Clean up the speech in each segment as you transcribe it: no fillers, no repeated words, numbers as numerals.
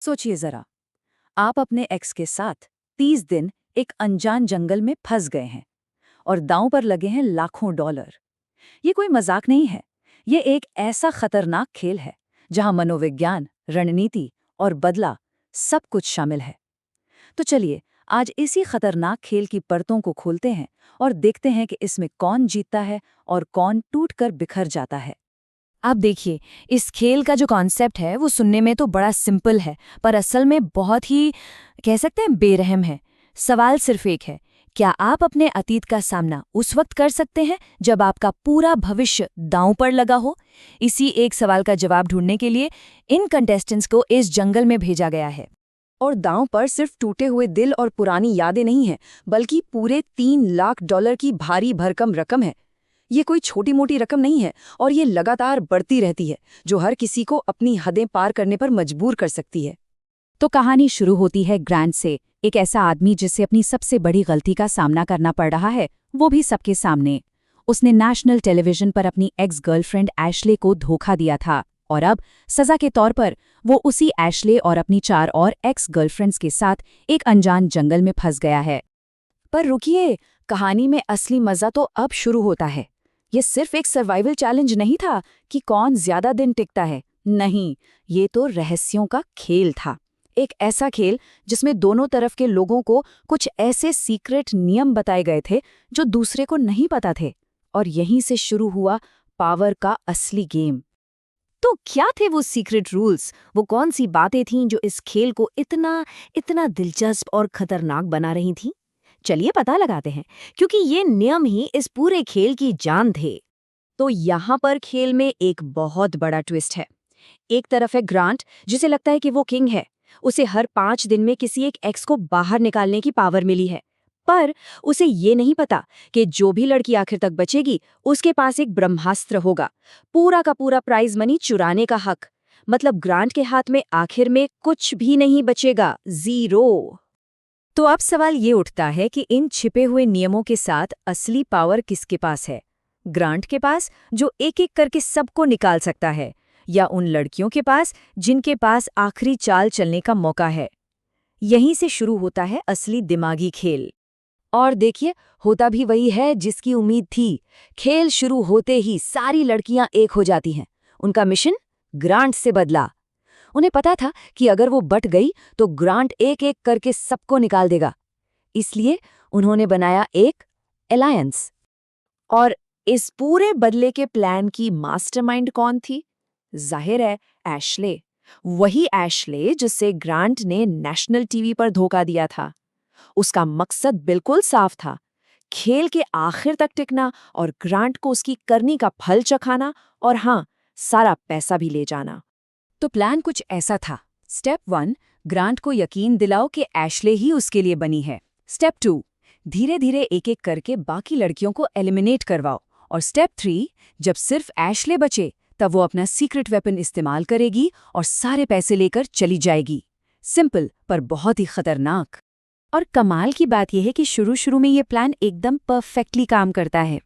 सोचिए जरा, आप अपने एक्स के साथ 30 दिन एक अनजान जंगल में फंस गए हैं और दांव पर लगे हैं लाखों डॉलर। ये कोई मजाक नहीं है। ये एक ऐसा खतरनाक खेल है जहां मनोविज्ञान, रणनीति और बदला सब कुछ शामिल है। तो चलिए, आज इसी खतरनाक खेल की परतों को खोलते हैं और देखते हैं कि इसमें कौन जीतता है और कौन टूटकर बिखर जाता है। आप देखिए, इस खेल का जो कॉन्सेप्ट है वो सुनने में तो बड़ा सिंपल है, पर असल में बहुत ही कह सकते हैं बेरहम है। सवाल सिर्फ एक है, क्या आप अपने अतीत का सामना उस वक्त कर सकते हैं जब आपका पूरा भविष्य दांव पर लगा हो? इसी एक सवाल का जवाब ढूंढने के लिए इन कंटेस्टेंट्स को इस जंगल में भेजा गया है। और दांव पर सिर्फ टूटे हुए दिल और पुरानी यादें नहीं हैं, बल्कि पूरे 3 लाख डॉलर की भारी भरकम रकम है। ये कोई छोटी मोटी रकम नहीं है और ये लगातार बढ़ती रहती है, जो हर किसी को अपनी हदें पार करने पर मजबूर कर सकती है। तो कहानी शुरू होती है ग्रांट से, एक ऐसा आदमी जिसे अपनी सबसे बड़ी गलती का सामना करना पड़ रहा है, वो भी सबके सामने। उसने नेशनल टेलीविजन पर अपनी एक्स गर्लफ्रेंड एशले को धोखा दिया था और अब सजा के तौर पर वो उसी एशले और अपनी 4 और एक्स गर्लफ्रेंड्स के साथ एक अनजान जंगल में फंस गया है। पर रुकिए, कहानी में असली मजा तो अब शुरू होता है। ये सिर्फ एक सर्वाइवल चैलेंज नहीं था कि कौन ज्यादा दिन टिकता है। नहीं, ये तो रहस्यों का खेल था। एक ऐसा खेल जिसमें दोनों तरफ के लोगों को कुछ ऐसे सीक्रेट नियम बताए गए थे जो दूसरे को नहीं पता थे। और यहीं से शुरू हुआ पावर का असली गेम। तो क्या थे वो सीक्रेट रूल्स? वो कौन सी बातें थीं जो इस खेल को इतना इतना दिलचस्प और खतरनाक बना रही थीं? चलिए पता लगाते हैं, क्योंकि ये नियम ही इस पूरे खेल की जान थे। तो यहाँ पर खेल में एक बहुत बड़ा ट्विस्ट है। एक तरफ है ग्रांट, जिसे लगता है कि वो किंग है। उसे हर 5 दिन में किसी एक एक्स को बाहर निकालने की पावर मिली है। पर उसे ये नहीं पता कि जो भी लड़की आखिर तक बचेगी, उसके पास एक ब्रह्मास्त्र होगा, पूरा का पूरा प्राइज मनी चुराने का हक। मतलब ग्रांट के हाथ में आखिर में कुछ भी नहीं बचेगा, जीरो। तो अब सवाल ये उठता है कि इन छिपे हुए नियमों के साथ असली पावर किसके पास है? ग्रांट के पास, जो एक एक करके सबको निकाल सकता है, या उन लड़कियों के पास जिनके पास आखिरी चाल चलने का मौका है? यहीं से शुरू होता है असली दिमागी खेल। और देखिए, होता भी वही है जिसकी उम्मीद थी। खेल शुरू होते ही सारी लड़कियां एक हो जाती हैं। उनका मिशन ग्रांट से बदला। उन्हें पता था कि अगर वो बट गई तो ग्रांट एक एक करके सबको निकाल देगा। इसलिए उन्होंने बनाया एक अलायंस। और इस पूरे बदले के प्लान की मास्टरमाइंड कौन थी? जाहिर है, एशले। वही एशले जिससे ग्रांट ने नेशनल टीवी पर धोखा दिया था। उसका मकसद बिल्कुल साफ था, खेल के आखिर तक टिकना और ग्रांट को उसकी करनी का फल चखाना, और हाँ, सारा पैसा भी ले जाना। तो प्लान कुछ ऐसा था। स्टेप 1, ग्रांट को यकीन दिलाओ कि एशले ही उसके लिए बनी है। स्टेप 2, धीरे धीरे एक एक करके बाकी लड़कियों को एलिमिनेट करवाओ। और स्टेप 3, जब सिर्फ एशले बचे तब वो अपना सीक्रेट वेपन इस्तेमाल करेगी और सारे पैसे लेकर चली जाएगी। सिंपल पर बहुत ही खतरनाक। और कमाल की बात यह है कि शुरू शुरू में ये प्लान एकदम परफेक्टली काम करता है।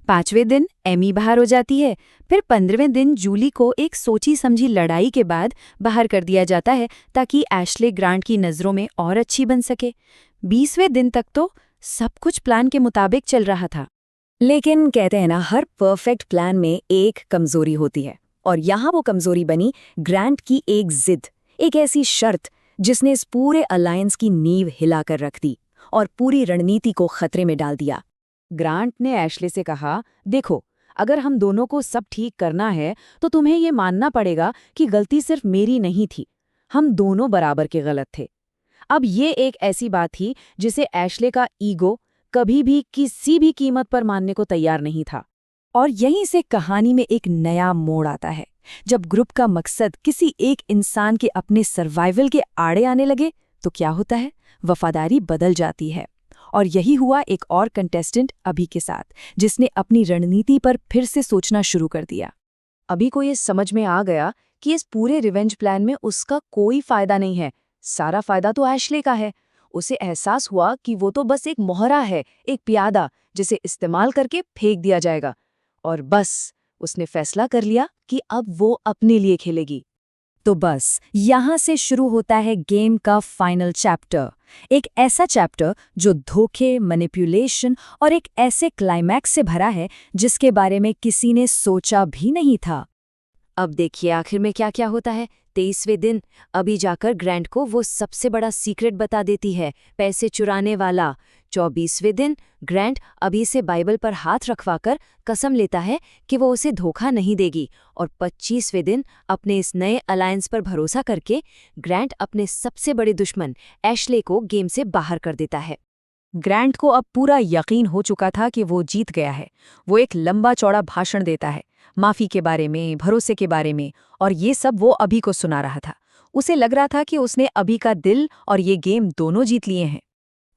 5वें दिन एमी बाहर हो जाती है, फिर 15वें दिन जूली को एक सोची समझी लड़ाई के बाद बाहर कर दिया जाता है ताकि एशले ग्रांट की नज़रों में और अच्छी बन सके। 20वें दिन तक तो सब कुछ प्लान के मुताबिक चल रहा था। लेकिन कहते हैं ना, हर परफेक्ट प्लान में एक कमजोरी होती है। और यहाँ वो कमजोरी बनी ग्रांट की एक जिद, एक ऐसी शर्त जिसने इस पूरे अलायंस की नींव हिलाकर रख दी और पूरी रणनीति को खतरे में डाल दिया। ग्रांट ने एशले से कहा, देखो, अगर हम दोनों को सब ठीक करना है तो तुम्हें ये मानना पड़ेगा कि गलती सिर्फ मेरी नहीं थी। हम दोनों बराबर के गलत थे। अब ये एक ऐसी बात थी जिसे एशले का ईगो कभी भी किसी भी कीमत पर मानने को तैयार नहीं था। और यहीं से कहानी में एक नया मोड़ आता है। जब ग्रुप का मकसद किसी एक इंसान के अपने सर्वाइवल के आड़े आने लगे तो क्या होता है? वफादारी बदल जाती है। और यही हुआ एक और कंटेस्टेंट अभी के साथ, जिसने अपनी रणनीति पर फिर से सोचना शुरू कर दिया। अभी को ये समझ में आ गया कि इस पूरे रिवेंज प्लान में उसका कोई फायदा नहीं है, सारा फायदा तो एशले का है। उसे एहसास हुआ कि वो तो बस एक मोहरा है, एक प्यादा जिसे इस्तेमाल करके फेंक दिया जाएगा। और बस उसने फैसला कर लिया कि अब वो अपने लिए खेलेगी। तो बस यहाँ से शुरू होता है गेम का फाइनल चैप्टर, एक ऐसा चैप्टर जो धोखे, मैनिपुलेशन और एक ऐसे क्लाइमैक्स से भरा है जिसके बारे में किसी ने सोचा भी नहीं था। अब देखिए आखिर में क्या क्या होता है। 23वें दिन अभी जाकर ग्रैंट को वो सबसे बड़ा सीक्रेट बता देती है, पैसे चुराने वाला। 24वें दिन ग्रैंट अभी से बाइबल पर हाथ रखवाकर कसम लेता है कि वो उसे धोखा नहीं देगी। और 25वें दिन अपने इस नए अलायंस पर भरोसा करके ग्रैंट अपने सबसे बड़े दुश्मन एशले को गेम से बाहर कर देता है। ग्रैंट को अब पूरा यकीन हो चुका था कि वो जीत गया है। वो एक लंबा चौड़ा भाषण देता है, माफी के बारे में, भरोसे के बारे में, और ये सब वो अभी को सुना रहा था। उसे लग रहा था कि उसने अभी का दिल और ये गेम दोनों जीत लिए हैं।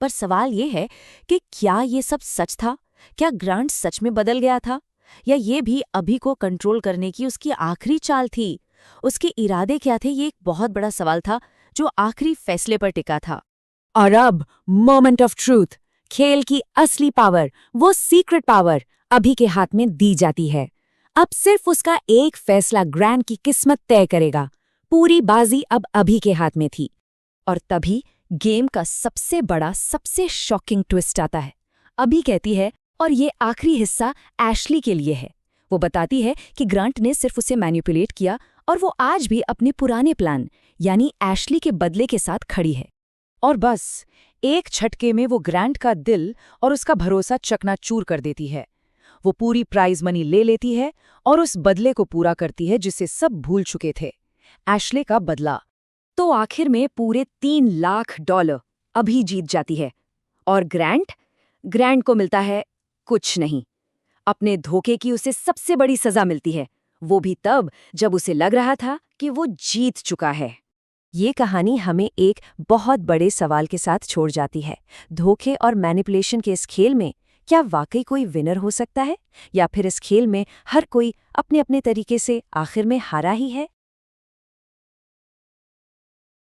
पर सवाल ये है कि क्या ये सब सच था? क्या ग्रांट सच में बदल गया था, या ये भी अभी को कंट्रोल करने की उसकी आखिरी चाल थी? उसके इरादे क्या थे, ये एक बहुत बड़ा सवाल था जो आखिरी फैसले पर टिका था। और अब मोमेंट ऑफ ट्रूथ, खेल की असली पावर, वो सीक्रेट पावर अभी के हाथ में दी जाती है। अब सिर्फ उसका एक फैसला ग्रैंट की किस्मत तय करेगा। पूरी बाजी अब अभी के हाथ में थी। और तभी गेम का सबसे बड़ा, सबसे शॉकिंग ट्विस्ट आता है। अभी कहती है, और ये आखिरी हिस्सा एशली के लिए है। वो बताती है कि ग्रांट ने सिर्फ उसे मैनिपुलेट किया और वो आज भी अपने पुराने प्लान यानी एशली के बदले के साथ खड़ी है। और बस एक झटके में वो ग्रैंट का दिल और उसका भरोसा चकनाचूर कर देती है। वो पूरी प्राइज मनी ले लेती है और उस बदले को पूरा करती है जिसे सब भूल चुके थे, एशले का बदला। तो आखिर में पूरे $3 लाख अभी जीत जाती है। और ग्रैंट को मिलता है कुछ नहीं। अपने धोखे की उसे सबसे बड़ी सजा मिलती है, वो भी तब जब उसे लग रहा था कि वो जीत चुका है। ये कहानी हमें एक बहुत बड़े सवाल के साथ छोड़ जाती है। धोखे और मैनिपुलेशन के इस खेल में क्या वाकई कोई विनर हो सकता है, या फिर इस खेल में हर कोई अपने अपने तरीके से आखिर में हारा ही है?